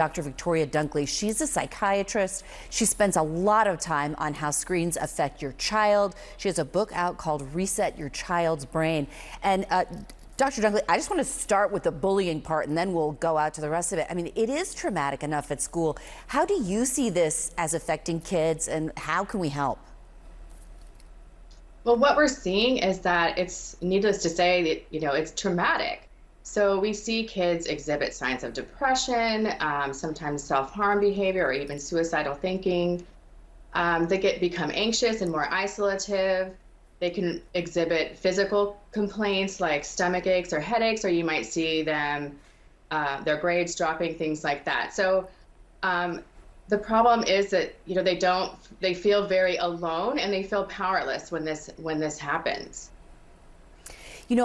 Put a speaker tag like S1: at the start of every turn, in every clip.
S1: Dr. Victoria Dunkley. She's a psychiatrist. She spends a lot of time on how screens affect your child. She has a book out called Reset Your Child's Brain. And Dr. Dunkley, I just want to start with the bullying part and then we'll go out to the rest of it. I mean, it is traumatic enough at school. How do you see this as affecting kids and how can we help?
S2: Well, what we're seeing is that it's needless to say that, it's traumatic. So we see kids exhibit signs of depression, sometimes self-harm behavior, or even suicidal thinking. They become anxious and more isolative. They can exhibit physical complaints like stomach aches or headaches, or you might see them, their grades dropping, things like that. So the problem is that, they feel very alone and they feel powerless when this happens.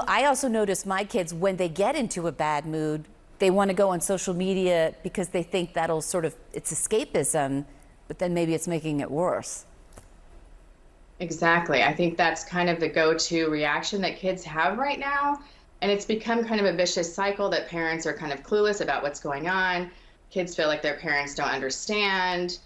S1: I also notice my kids, when they get into a bad mood, they want to go on social media because they think that'll it's escapism, but then maybe it's making it worse.
S2: Exactly. I think that's kind of the go-to reaction that kids have right now. And it's become kind of a vicious cycle that parents are kind of clueless about what's going on. Kids feel like their parents don't understand.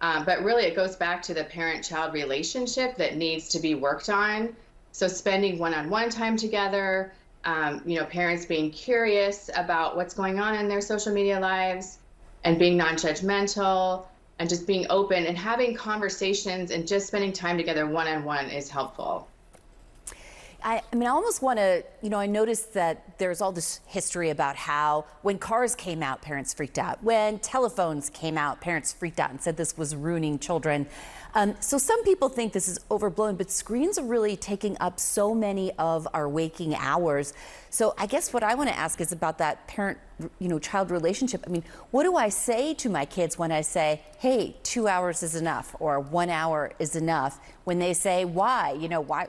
S2: But really, it goes back to the parent-child relationship that needs to be worked on. So spending one-on-one time together, parents being curious about what's going on in their social media lives and being non-judgmental and just being open and having conversations and just spending time together one-on-one is helpful.
S1: I almost want to, I noticed that there's all this history about how when cars came out, parents freaked out. When telephones came out, parents freaked out and said this was ruining children. So some people think this is overblown, but screens are really taking up so many of our waking hours. So I guess what I want to ask is about that parent-child relationship. I mean, what do I say to my kids when I say, hey, 2 hours is enough or 1 hour is enough? When they say, why? Why?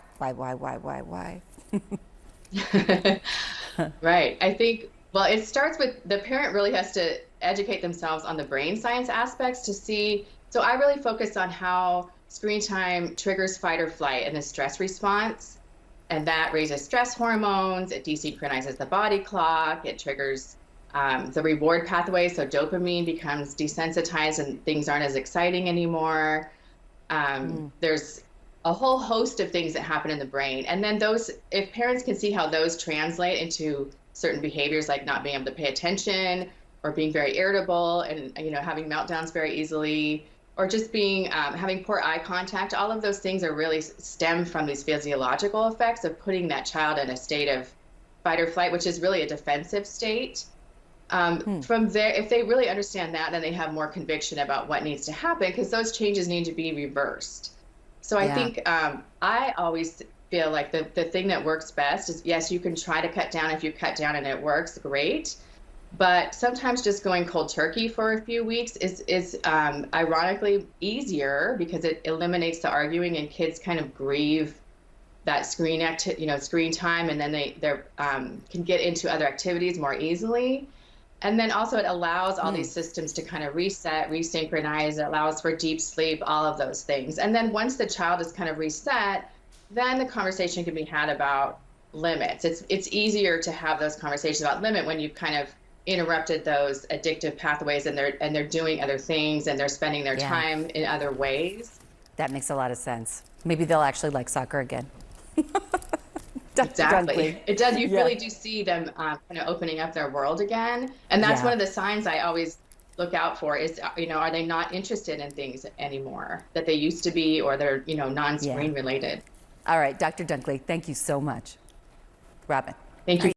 S2: Right. I think, well, it starts with the parent really has to educate themselves on the brain science aspects to see. So I really focus on how screen time triggers fight or flight and the stress response. And that raises stress hormones. It desynchronizes the body clock. It triggers the reward pathway. So dopamine becomes desensitized and things aren't as exciting anymore. There's a whole host of things that happen in the brain. And then if parents can see how those translate into certain behaviors, like not being able to pay attention or being very irritable and, having meltdowns very easily, or just having poor eye contact, all of those things are really stem from these physiological effects of putting that child in a state of fight or flight, which is really a defensive state. From there, if they really understand that, then they have more conviction about what needs to happen because those changes need to be reversed. So I think I always feel like the thing that works best is, yes, you can try to cut down. If you cut down and it works, great. But sometimes just going cold turkey for a few weeks is ironically easier because it eliminates the arguing and kids kind of grieve that screen time, and then they can get into other activities more easily. And then also it allows all these systems to kind of reset, resynchronize. It allows for deep sleep, all of those things. And then once the child is kind of reset, then the conversation can be had about limits. It's easier to have those conversations about limit when you've kind of interrupted those addictive pathways and they're doing other things and they're spending their time in other ways.
S1: That makes a lot of sense. Maybe they'll actually like soccer again.
S2: Exactly. It does. You really do see them kind of opening up their world again. And that's one of the signs I always look out for is, are they not interested in things anymore that they used to be, or they're, non-screen related.
S1: All right, Dr. Dunkley, thank you so much. Robin.
S2: Thank you.